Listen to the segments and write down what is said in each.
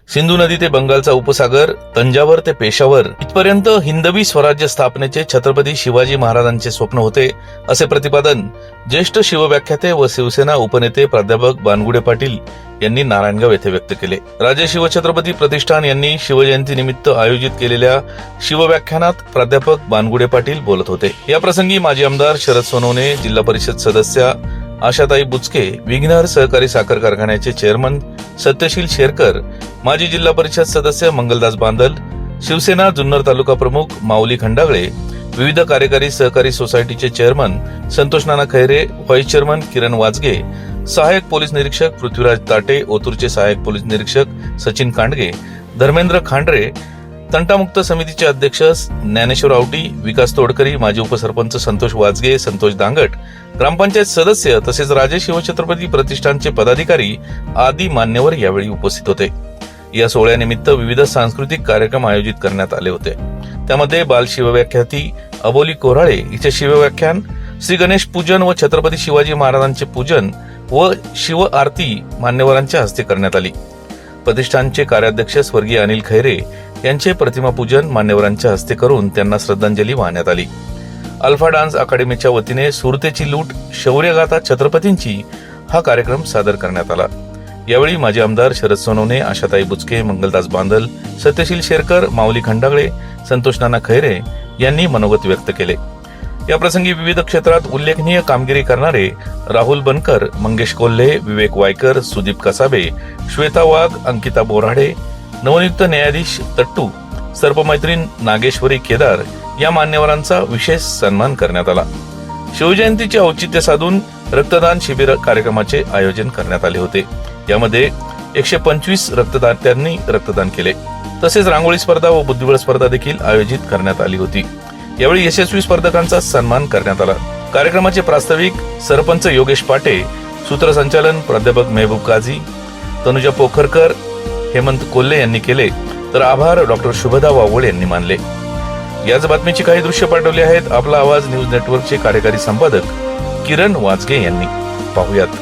सिंधू नदी ते बंगालचा उपसागर, तंजावर ते पेशावर इथपर्यंत हिंदवी स्वराज्य स्थापनेचे छत्रपती शिवाजी महाराजांचे स्वप्न होते, असे प्रतिपादन ज्येष्ठ शिवव्याख्याते व शिवसेना उपनेते प्राध्यापक बानगुडे पाटील यांनी नारायणगाव येथे व्यक्त केले. राजे शिवछत्रपती प्रतिष्ठान यांनी शिवजयंतीनिमित्त आयोजित केलेल्या शिवव्याख्यानात प्राध्यापक बानगुडे पाटील बोलत होते. या प्रसंगी माजी आमदार शरद सोनवणे, जिल्हा परिषद सदस्या आशाताई बुचके, विघ्नहर सहकारी साखर कारखान्याचे चेअरमन सत्यशील शेरकर, माजी जिल्हा परिषद सदस्य मंगलदास बांदल, शिवसेना जुन्नर तालुका प्रमुख माऊली खंडागळे, विविध कार्यकारी सहकारी सोसायटीचे चेअरमन संतोष नाना खैरे, व्हाईस चेअरमन किरण वाजगे, सहाय्यक पोलीस निरीक्षक पृथ्वीराज ताटे, ओतूरचे सहाय्यक पोलीस निरीक्षक सचिन कांडगे, धर्मेंद्र खांडरे, तंटामुक्त समितीचे अध्यक्ष ज्ञानेश्वर आवटी, विकास तोडकरी, माजी उपसरपंच संतोष वाजगे, संतोष दांगट, ग्रामपंचायत सदस्य तसेच राजे शिवछत्रपती प्रतिष्ठानचे पदाधिकारी आदी मान्यवर यावेळी उपस्थित होते. या सोहळ्यानिमित्त विविध सांस्कृतिक कार्यक्रम आयोजित करण्यात आले होते. त्यामध्ये बाल शिवव्याख्याती अबोली कोराळे हिचे शिवव्याख्यान, श्री गणेश पूजन व छत्रपती शिवाजी महाराजांचे पूजन व शिव आरती मान्यवरांच्या हस्ते करण्यात आली. प्रतिष्ठानचे कार्याध्यक्ष स्वर्गीय अनिल खैरे यांचे प्रतिमा पूजन मान्यवरांच्या हस्ते करून त्यांना श्रद्धांजली वाहण्यात आली. अल्फा डान्स अकादमीच्या वतीने सुरतेची लूट शौर्यगाथा छत्रपतींची हा कार्यक्रम सादर करण्यात आला. यावेळी माजी आमदार शरद सोनवणे, आशाताई बुचके, मंगलदास बांदल, सत्यशील शेरकर, माऊली खंडागळे, संतोष नाना खैरे यांनी मनोगत व्यक्त केले. या प्रसंगी विविध क्षेत्रात उल्लेखनीय कामगिरी करणारे राहुल बनकर, मंगेश कोल्हे, विवेक वायकर, सुदीप कसाबे, श्वेता वाघ, अंकिता बोराडे, नवनियुक्त न्यायाधीश तट्टू, सर्पमैत्रीण नागेश्वरी केदार या मान्यवरांचा विशेष सन्मान करण्यात आला. शिवजयंतीचे औचित्य साधून रक्तदान शिबिर कार्यक्रमाचे आयोजन करण्यात आले होते. यामध्ये 125 रक्तदात्यांनी रक्तदान केले. तसेच रांगोळी स्पर्धा व बुद्धिबळ स्पर्धा देखील आयोजित करण्यात आली होती. यावेळी यशस्वी स्पर्धकांचा सन्मान करण्यात आला. कार्यक्रमाचे प्रास्ताविक सरपंच योगेश पाटे, सूत्रसंचालन प्राध्यापक मेहबूब काझी, तनुजा पोखरकर, हेमंत कोल्हे यांनी केले, तर आभार डॉक्टर शुभदा वावळ यांनी मानले. याच बातमीची काही दृश्य पाठवली आहेत आपला आवाज न्यूज नेटवर्कचे कार्यकारी संपादक किरण वाजगे यांनी. पाहुयात.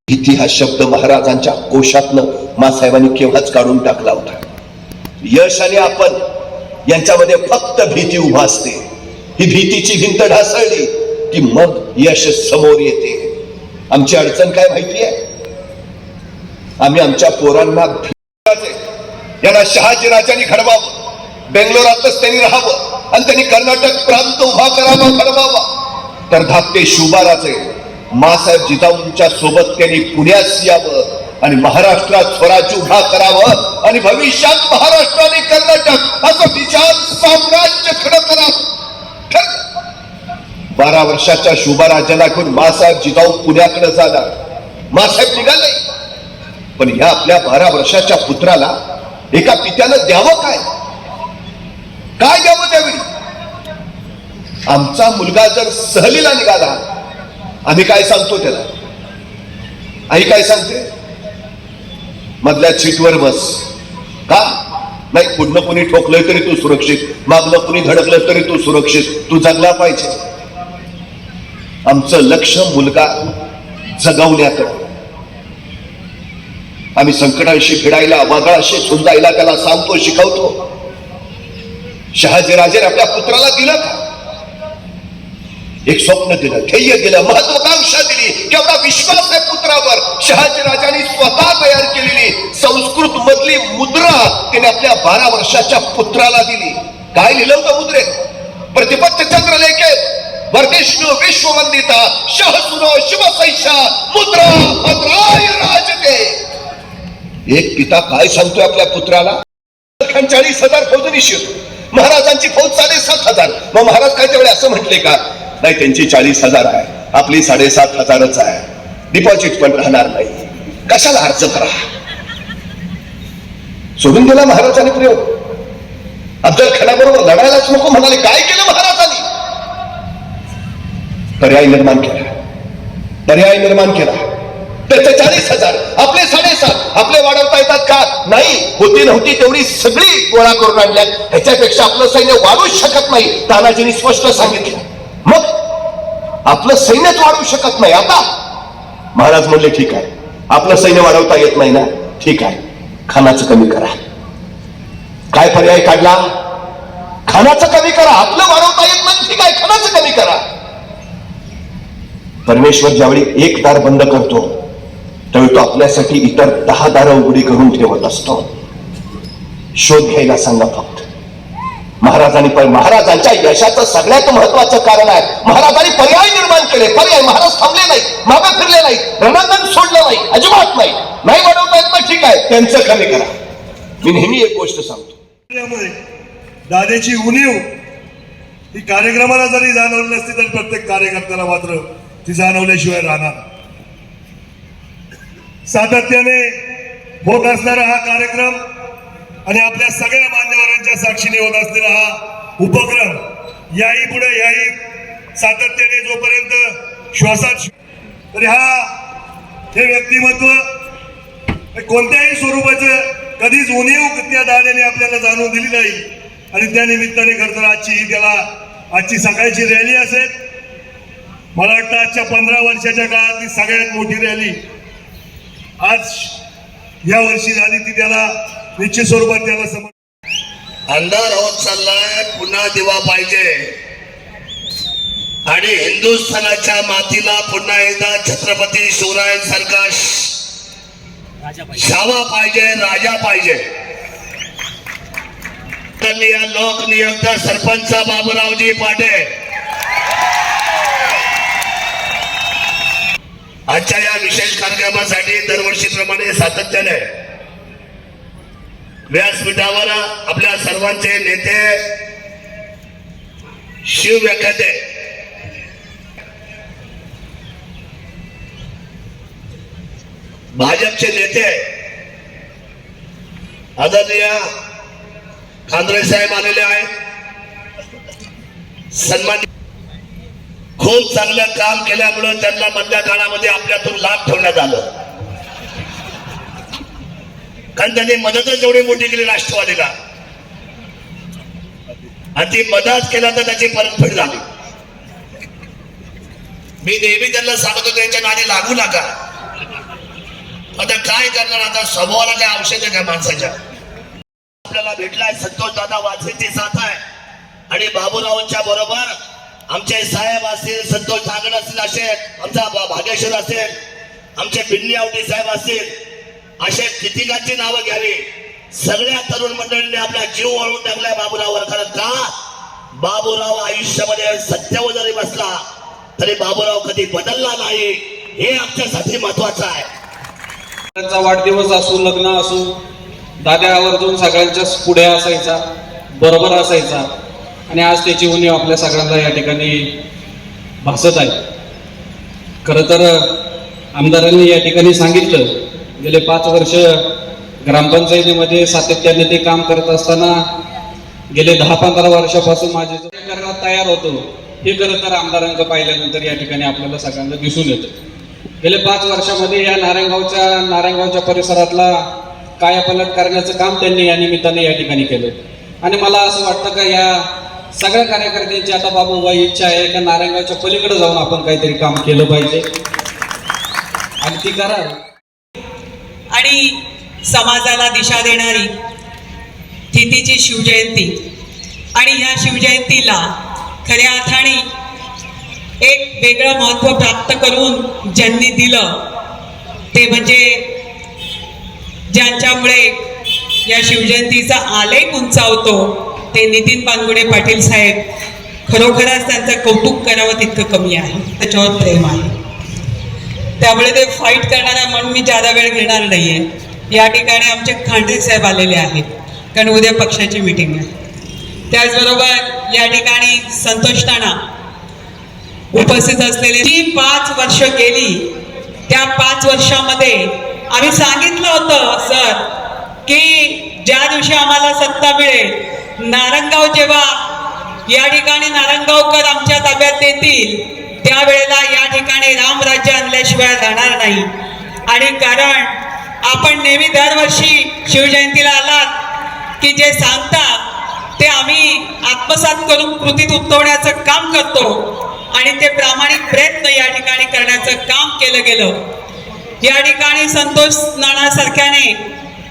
भीती हा शब्द महाराजांच्या कोशातनं मासाहेबांनी केव्हाच काढून टाकला होता. यश आणि आपण यांच्यामध्ये फक्त भीती उभा असते. ही भीतीची भिंत ढासळली की मग यश समोर येते. आमची अडचण काय माहितीये? आम्ही आमच्या पोरांना यांना शहाजीराजांनी घडवावं, बेंगलोरातच त्यांनी राहावं आणि त्यांनी कर्नाटक प्रांत उभा करावा, घडवावा. तर धाकटे शिवबाराचे मासाहेब जिजाऊंच्या सोबत त्यांनी पुण्यास यावं आणि महाराष्ट्रात स्वराज्य उभा करावं आणि भविष्यात महाराष्ट्र आणि कर्नाटक असं विशाल साम्राज्य खडं करावं. 12 वर्षाच्या शिवबाराजाला घेऊन मासाहेब जिजाऊ पुण्याकडे जाणार. मासाहेब निघाले, पण या आपल्या 12 वर्षाच्या पुत्राला एका पित्यानं द्यावं काय? काय द्यावं त्यावेळी? आमचा मुलगा जर सहलीला निघाला, आम्ही काय सांगतो त्याला? आई काय सांगते? मधल्या सीटवर बस. का? नाही, पुढनं कोणी ठोकलंय तरी तू सुरक्षित, मागनं कोणी धडकलं तरी तू सुरक्षित, तू जगला पाहिजे. आमचं लक्ष मुलगा जगवण्याकडे. आम्ही संकटांशी भिडायला, वादळाशी झुंजायला त्याला सांगतो, शिकवतो. शहाजीराजे आपल्या पुत्राला दिलं का? एक स्वप्न दिलं, ध्येय दिलं, महत्वाकांक्षा दिली. केवढा विश्वास आहे पुत्रावर. शहाजीराजांनी स्वतः तयार केलेली संस्कृत मधली मुद्रा त्याने आपल्या 12 वर्षाच्या पुत्राला दिली. काय लिहिलं होतं मुद्रेत? प्रतिपत्त चंद्रलेखे वर्देष्णू विश्ववंदिता शहसुनो शिवसैषा मुद्रा भद्राय राजते. एक पिता काय सांगतोय आपल्या पुत्राला? 40,000 फौजनिशी, महाराजांची फौज 7,500. मग महाराज काय तेवढे असं म्हटले का? नाही, त्यांची 40,000 आहे, आपली 7,500च आहे. डिपॉझिट पण राहणार नाही. कशाला अर्ज करा? सोडून दिला महाराजांनी प्रयोग. अफजल खानाबरोबर लढायलाच नको म्हणाले. काय केलं महाराजांनी? पर्याय निर्माण केला. पर्याय निर्माण केला. त्याचे 40,000, आपले 7,500. आपले वाढवता येतात का? नाही. होती नव्हती तेवढी सगळी गोळा करून आणल्या. ह्याच्यापेक्षा आपलं सैन्य वाढूच शकत नाही, तानाजींनी स्पष्ट सांगितलं. मग आपलं सैन्यच वाढवू शकत नाही. आता महाराज म्हणले, ठीक आहे, आपलं सैन्य वाढवता येत नाही ना, ठीक आहे, खानाचं कमी करा. काय पर्याय काढला? खानाचं कमी करा. आपलं वाढवता येत नाही ठीक आहे, खानाचं कमी करा. परमेश्वर ज्यावेळी एक दार बंद करतो त्यावेळी तो आपल्यासाठी इतर 10 दारं उघडी करून ठेवत असतो. शोध घ्यायला सांगा फक्त. महाराजांच्या यशाचं सगळ्यात महत्वाचं कारण आहे, महाराजांनी पर्याय निर्माण केले. पर्याय. महाराज थांबले नाही, मागे फिरले नाही, रणांगण सोडलं नाही, अजिबात नाही. नाही वाढवता येत नाही ठीक आहे, त्यांचं कमी करा. मी नेहमी एक गोष्ट सांगतो, त्यामुळे दादाची उणीव ही कार्यक्रमाला जरी जाणवली नसती तरी प्रत्येक कार्यकर्त्याला मात्र ती जाणवल्याशिवाय राहणार. सातत्याने होत असणारा हा कार्यक्रम आणि आपल्या सगळ्या मान्यवरांच्या साक्षीने होत असलेला हा उपक्रम याही पुढे याही सातत्याने जोपर्यंत श्वासात तरी हे व्यक्तिमत्व कोणत्याही स्वरूपाचं कधीच उणीव त्या दादाने आपल्याला जाणून दिली नाही. आणि त्या निमित्ताने खरं तर आजची सकाळची रॅली असेल, मला वाटतं आजच्या 15 वर्षाच्या काळातली सगळ्यात मोठी रॅली आज या वर्षी झाली. ती त्याला निश्चित स्वरूपात त्याला अंधार होत चाललाय, पुन्हा दिवा पाहिजे आणि हिंदुस्थानाच्या मातीला पुन्हा एकदा छत्रपती शिवरायांसारखा शावा पाहिजे, राजा पाहिजे. या लोकनियुक्त सरपंच बाबूरावजी पाटे आजच्या या विशेष कार्यक्रमासाठी दरवर्षीप्रमाणे सातत्याने व्यासपीठावर आपल्या सर्वांचे नेते, शिवव्याख्याते, भाजपचे नेते आदरणीय खांद्रे साहेब आलेले आहेत. सन्मान खूप चांगलं काम केल्यामुळे त्यांना मधल्या काळामध्ये आपल्यातून लाभ ठेवण्यात आलं, कारण त्यांनी मदतच एवढी मोठी केली राष्ट्रवादीला आणि ती मदत केला तर त्याची परतफेड झाली. मी नेहमी त्यांना सांगतो त्यांच्या नादी लागू नका. आता काय करणार, आता स्वभावाला काय औषध आहे का माणसाच्या. आपल्याला भेटलाय संतोष दादा वाजपेयीची साथ आहे आणि बाबूरावांच्या बरोबर आमचे साहेब असतील, संतोष धागड असतील, असे आमचा भागेश्वर असेल, आमचे बिन्नी आवटी साहेब असतील, असे कितीकांची नावं घ्यावी. सगळ्या तरुण मंडळींनी आपला जीव वळून टाकलाय बाबूराववर. कारण का बाबूराव आयुष्यामध्ये सत्यावर जरी बसला तरी बाबूराव कधी बदलला नाही, हे आमच्यासाठी महत्वाचं आहे. त्यांचा वाढदिवस असो, लग्न असो, दादा आवर्जून सगळ्यांच्या पुढे असायचा, बरोबर असायचा आणि आज त्याची उणीव आपल्या सगळ्यांना या ठिकाणी भासत आहे. खरं तर आमदारांनी या ठिकाणी सांगितलं, गेले 5 वर्ष ग्रामपंचायतीमध्ये सातत्याने ते काम करत असताना गेले 10-15 वर्षापासून माझे जो करण्यात तयार होतो हे खरं तर आमदारांचं पाहिल्यानंतर या ठिकाणी आपल्याला सगळ्यांना दिसून येतं. गेले 5 वर्षामध्ये या नारायणगावच्या परिसरातला कायापालट करण्याचं काम त्यांनी या निमित्ताने या ठिकाणी केलं. आणि मला असं वाटतं का या सगळ्या कार्यकर्त्यांची आता बाबूबाई इच्छा आहे का नारायणगावच्या पलीकडे जाऊन आपण काहीतरी काम केलं पाहिजे आणि ती करा. आणि समाजाला दिशा देणारी तिथीची शिवजयंती आणि ह्या शिवजयंतीला खऱ्या अर्थाने एक वेगळं महत्त्व प्राप्त करून ज्यांनी दिलं ते म्हणजे ज्यांच्यामुळे या शिवजयंतीचा आलेख उंचावतो ते नितीन पानगुडे पाटील साहेब. खरोखरच त्यांचं कौतुक करावं तितकं कमी आहे, त्याच्यावर प्रेम आहे. त्यामुळे ते फाईट करणार आहे म्हणून मी जादा वेळ घेणार नाहीये. या ठिकाणी आमचे खांडे साहेब आलेले आहेत कारण उद्या पक्षाची मीटिंग आहे. त्याचबरोबर या ठिकाणी संतोष ताना उपस्थित असलेले. जी 5 वर्ष गेली त्या 5 वर्षामध्ये आम्ही सांगितलं होतं सर की ज्या दिवशी आम्हाला सत्ता मिळेल, नारायणगाव जेव्हा या ठिकाणी नारायणगावकर आमच्या ताब्यात येतील त्यावेळेला या ठिकाणी रामराज्य आणल्याशिवाय राहणार नाही. आणि कारण आपण नेहमी दरवर्षी शिवजयंतीला आलात की जे सांगतात ते आम्ही आत्मसात करून कृतीत उतरवण्याचं काम करतो आणि ते प्रामाणिक प्रयत्न या ठिकाणी करण्याचं काम केलं गेलं. या ठिकाणी संतोष नानासारख्याने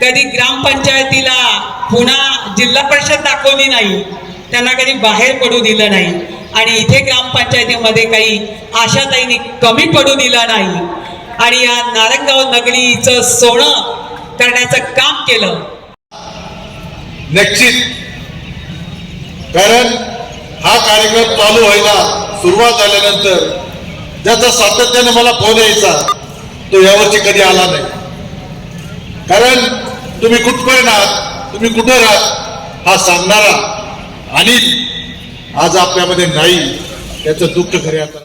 कधी ग्रामपंचायतीला पुन्हा जिल्हा परिषद दाखवली नाही, त्यांना कधी बाहेर पडू दिलं नाही आणि इथे ग्रामपंचायतीमध्ये काही आशाताईंनी कमी पडू दिला नाही आणि या नारायणगाव नगरीचं सोनं करण्याचं काम केलं. निश्चित, कारण हा कार्यक्रम चालू व्हायला सुरुवात झाल्यानंतर ज्याचा सातत्याने मला फोन यायचा तो यावर्षी कधी आला नाही. कारण तुम्ही कुठपर्यंत आहात, तुम्ही कुठं राहात हा सांगणारा आणि आज आपल्यामध्ये नाही, त्याचं दुःख खरे आता